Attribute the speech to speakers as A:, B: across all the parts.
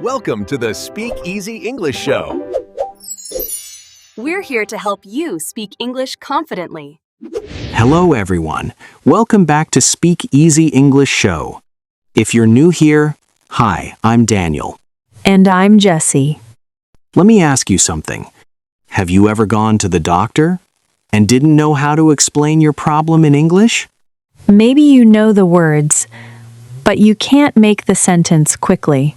A: Welcome to the Speak Easy English Show.
B: We're here to help you speak English confidently.
C: Hello everyone. Welcome back to Speak Easy English Show. If you're new here, hi, I'm Daniel.
D: And I'm Jessie.
C: Let me ask you something. Have you ever gone to the doctor and didn't know how to explain your problem in English?
D: Maybe you know the words, but you can't make the sentence quickly.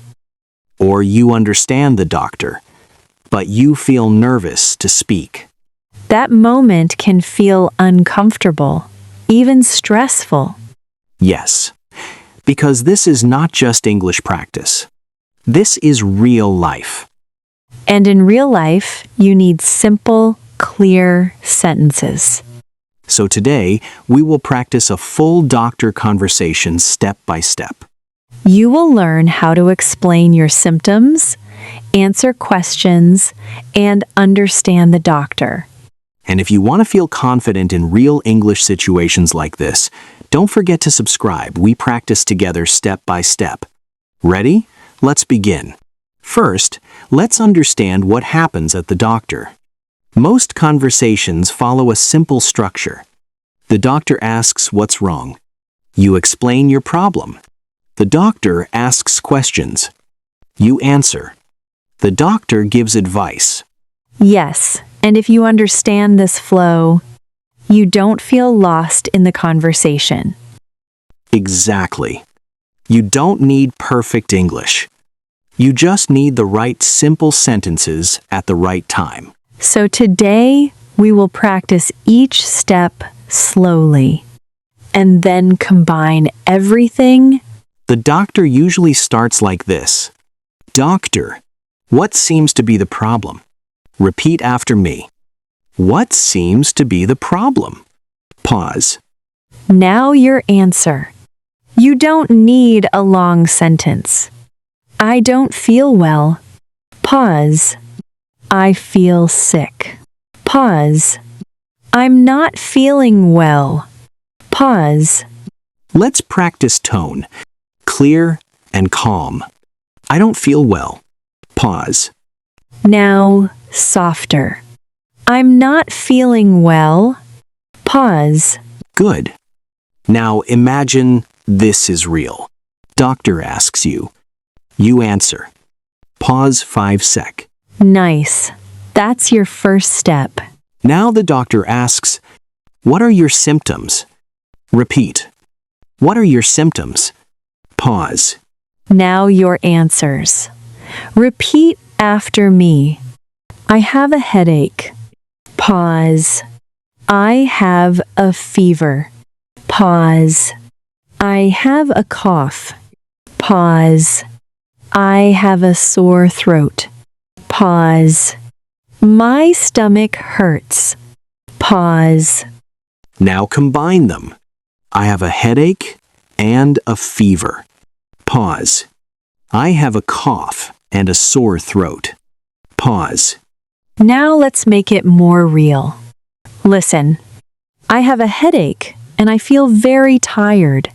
C: Or you understand the doctor, but you feel nervous to speak.
D: That moment can feel uncomfortable, even stressful.
C: Yes, because this is not just English practice. This is real life.
D: And in real life, you need simple, clear sentences.
C: So today, we will practice a full doctor conversation step by step.
D: You will learn how to explain your symptoms, answer questions, and understand the doctor.
C: And if you want to feel confident in real English situations like this, don't forget to subscribe. We practice together step by step. Ready? Let's begin. First, let's understand what happens at the doctor. Most conversations follow a simple structure. The doctor asks what's wrong. You explain your problem. The doctor asks questions. You answer. The doctor gives advice.
D: Yes, and if you understand this flow, you don't feel lost in the conversation.
C: Exactly. You don't need perfect English. You just need the right simple sentences at the right time.
D: So today, we will practice each step slowly, and then combine everything.
C: The doctor usually starts like this. Doctor, what seems to be the problem? Repeat after me. What seems to be the problem? Pause.
D: Now your answer. You don't need a long sentence. I don't feel well. Pause. I feel sick. Pause. I'm not feeling well. Pause.
C: Let's practice tone. Clear and calm. I don't feel well. Pause.
D: Now softer. I'm not feeling well. Pause.
C: Good. Now imagine this is real. Doctor asks you. You answer. Pause 5 sec.
D: Nice. That's your first step.
C: Now the doctor asks, what are your symptoms? Repeat. What are your symptoms? Pause.
D: Now your answers. Repeat after me. I have a headache. Pause. I have a fever. Pause. I have a cough. Pause. I have a sore throat. Pause. My stomach hurts. Pause.
C: Now combine them. I have a headache and a fever. Pause. I have a cough and a sore throat. Pause.
D: Now let's make it more real. Listen. I have a headache and I feel very tired.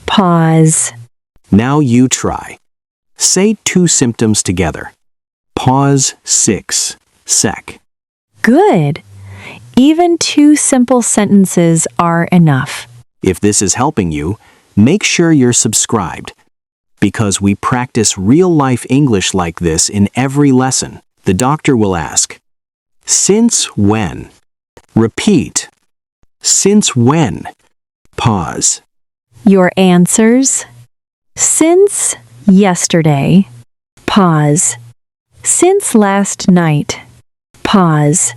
D: Pause.
C: Now you try. Say 2 symptoms together. Pause 6 sec.
D: Good. Even 2 simple sentences are enough.
C: If this is helping you, make sure you're subscribed. Because we practice real-life English like this in every lesson. The doctor will ask, since when? Repeat. Since when? Pause.
D: Your answers. Since yesterday. Pause. Since last night. Pause.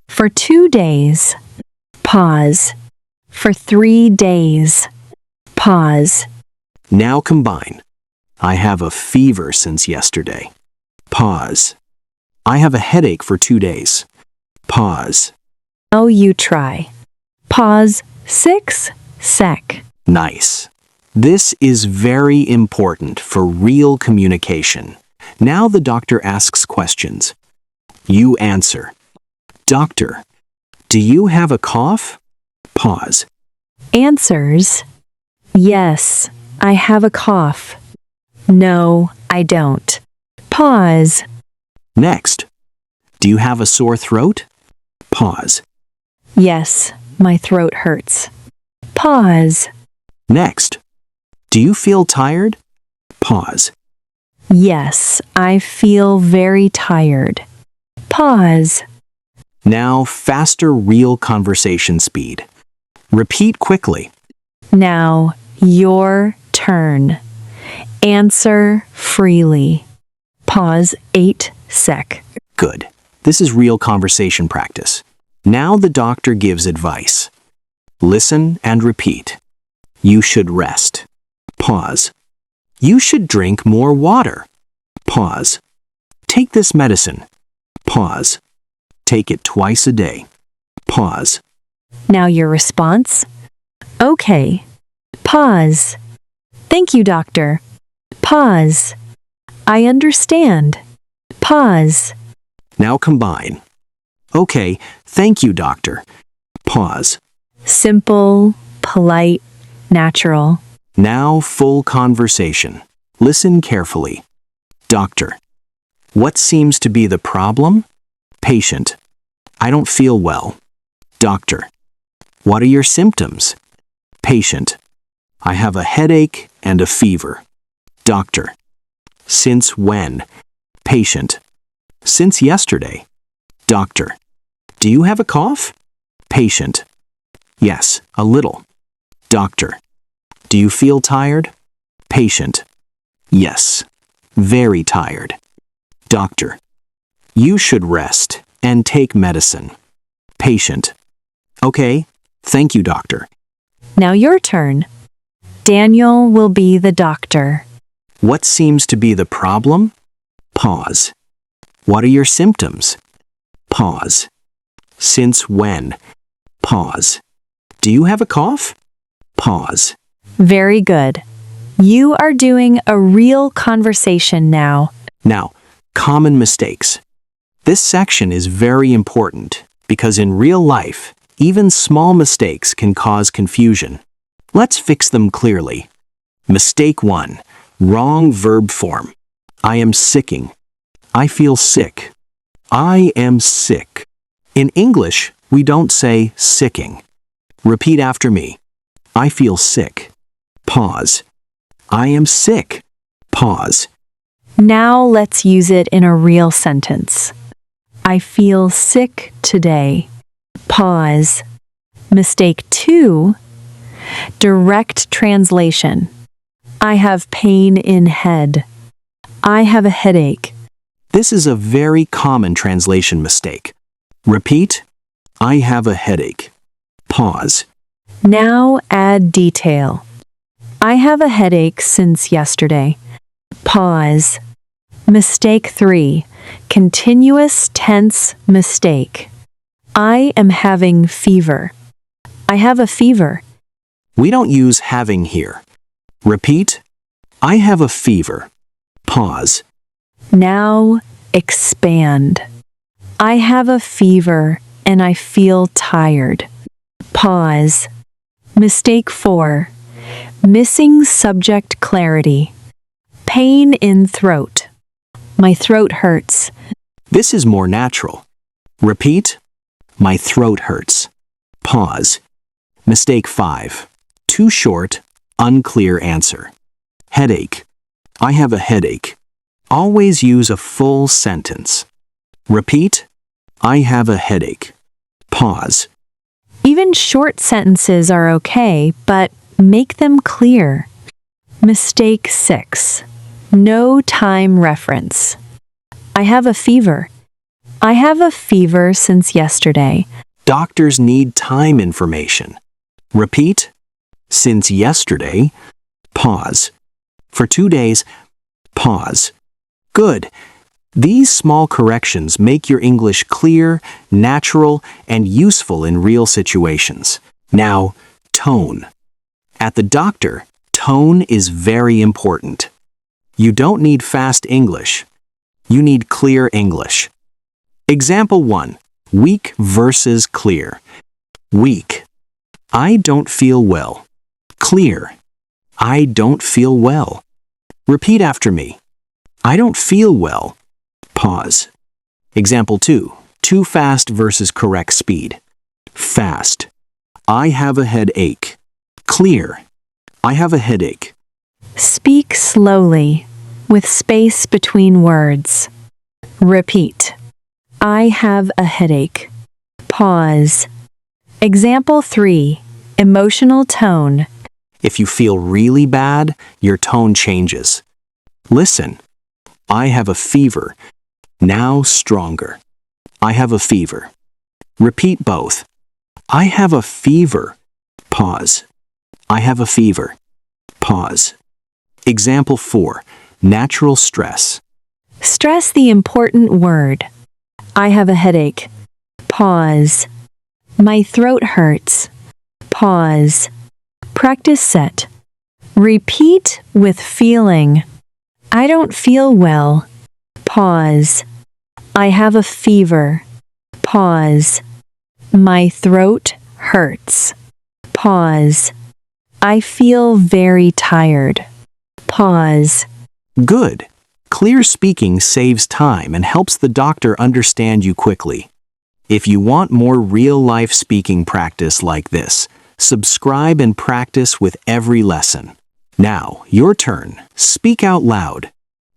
D: For 2 days. Pause. For 3 days. Pause.
C: Now combine. I have a fever since yesterday. Pause. I have a headache for 2 days. Pause.
D: Now you try. Pause 6 sec.
C: Nice. This is very important for real communication. Now the doctor asks questions. You answer. Doctor, do you have a cough? Pause.
D: Answers. Yes, I have a cough. No, I don't. Pause.
C: Next, do you have a sore throat? Pause.
D: Yes, my throat hurts. Pause.
C: Next, do you feel tired? Pause.
D: Yes, I feel very tired. Pause.
C: Now, faster real conversation speed. Repeat quickly.
D: Now, your turn. Answer freely. Pause 8 sec.
C: Good. This is real conversation practice. Now the doctor gives advice. Listen and repeat. You should rest. Pause. You should drink more water. Pause. Take this medicine. Pause. Take it twice a day. Pause.
D: Now your response? Okay. Pause. Thank you, doctor. Pause. I understand. Pause.
C: Now combine. Okay, thank you, doctor. Pause.
D: Simple, polite, natural.
C: Now full conversation. Listen carefully. Doctor. What seems to be the problem? Patient. I don't feel well. Doctor. What are your symptoms? Patient. I have a headache and a fever. Doctor. Since when? Patient. Since yesterday. Doctor. Do you have a cough? Patient. Yes, a little. Doctor. Do you feel tired? Patient. Yes, very tired. Doctor. You should rest and take medicine. Patient. Okay, thank you, doctor.
D: Now your turn. Daniel will be the doctor.
C: What seems to be the problem? Pause. What are your symptoms? Pause. Since when? Pause. Do you have a cough? Pause.
D: Very good. You are doing a real conversation now.
C: Now, common mistakes. This section is very important because in real life, even small mistakes can cause confusion. Let's fix them clearly. Mistake 1. Wrong verb form. I am sicking. I feel sick. I am sick. In English, we don't say sicking. Repeat after me. I feel sick. Pause. I am sick. Pause.
D: Now let's use it in a real sentence. I feel sick today. Pause. Mistake 2. Direct translation. I have pain in head. I have a headache.
C: This is a very common translation mistake. Repeat. I have a headache. Pause.
D: Now add detail. I have a headache since yesterday. Pause. Mistake 3. Continuous tense mistake. I am having fever. I have a fever.
C: We don't use having here. Repeat. I have a fever. Pause.
D: Now expand. I have a fever and I feel tired. Pause. Mistake 4. Missing subject clarity. Pain in throat. My throat hurts.
C: This is more natural. Repeat. My throat hurts. Pause. Mistake 5. Too short, unclear answer. Headache. I have a headache. Always use a full sentence. Repeat. I have a headache. Pause.
D: Even short sentences are okay, but make them clear. Mistake 6. No time reference. I have a fever. I have a fever since yesterday.
C: Doctors need time information. Repeat. Since yesterday. Pause. For 2 days. Pause. Good. These small corrections make your English clear, natural, and useful in real situations. Now, tone. At the doctor, tone is very important. You don't need fast English. You need clear English. Example 1. Weak versus clear. Weak. I don't feel well. Clear. I don't feel well. Repeat after me. I don't feel well. Pause. Example 2. Too fast versus correct speed. Fast. I have a headache. Clear. I have a headache.
D: Speak slowly, with space between words. Repeat. I have a headache. Pause. Example 3. Emotional tone.
C: If you feel really bad, your tone changes. Listen. I have a fever. Now stronger. I have a fever. Repeat both. I have a fever. Pause. I have a fever. Pause. Example 4. Natural stress.
D: Stress the important word. I have a headache. Pause. My throat hurts. Pause. Practice set. Repeat with feeling. I don't feel well. Pause. I have a fever. Pause. My throat hurts. Pause. I feel very tired. Pause.
C: Good. Clear speaking saves time and helps the doctor understand you quickly. If you want more real-life speaking practice like this, subscribe and practice with every lesson. Now, your turn. Speak out loud.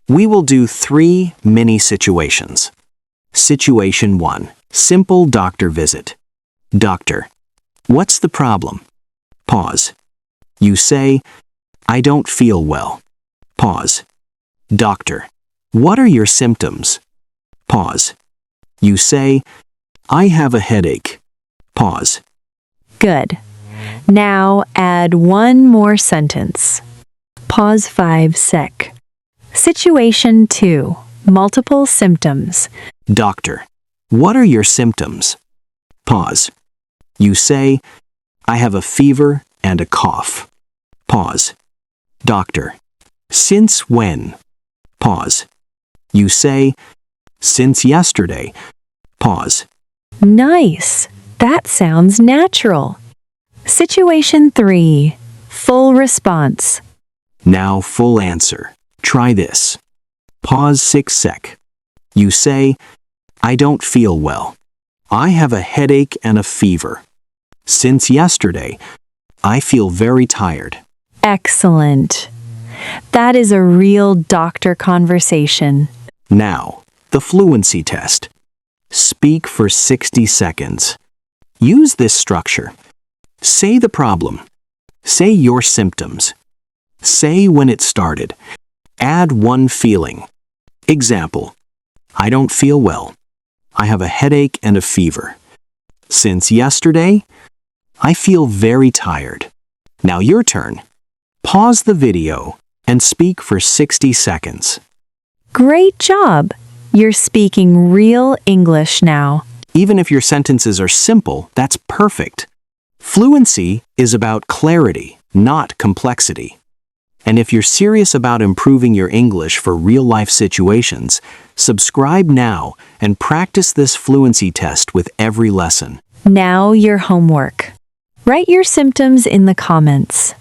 C: We will do 3 mini situations. Situation 1. Simple doctor visit. Doctor, what's the problem? Pause. You say, I don't feel well. Pause. Doctor, what are your symptoms? Pause. You say, I have a headache. Pause.
D: Good. Now add one more sentence. Pause 5 sec. Situation 2. Multiple symptoms.
C: Doctor, what are your symptoms? Pause. You say, I have a fever and a cough. Pause. Doctor, since when? Pause. You say, since yesterday. Pause.
D: Nice. That sounds natural. Situation 3. Full response.
C: Now full answer. Try this. Pause 6 sec. You say, I don't feel well. I have a headache and a fever. Since yesterday, I feel very tired.
D: Excellent. That is a real doctor conversation.
C: Now, the fluency test. Speak for 60 seconds. Use this structure. Say the problem. Say your symptoms. Say when it started. Add one feeling. Example, I don't feel well. I have a headache and a fever. Since yesterday, I feel very tired. Now your turn. Pause the video and speak for 60 seconds.
D: Great job. You're speaking real English now.
C: Even if your sentences are simple, that's perfect. Fluency is about clarity, not complexity. And if you're serious about improving your English for real-life situations, subscribe now and practice this fluency test with every lesson.
D: Now your homework. Write your symptoms in the comments.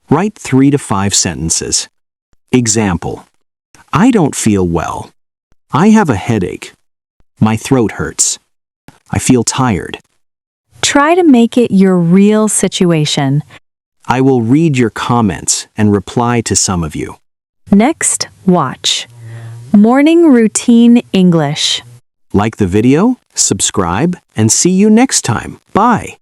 C: Write 3 to 5 sentences. Example, I don't feel well. I have a headache. My throat hurts. I feel tired.
D: Try to make it your real situation.
C: I will read your comments and reply to some of you.
D: Next, watch. Morning Routine English.
C: Like the video, subscribe, and see you next time. Bye.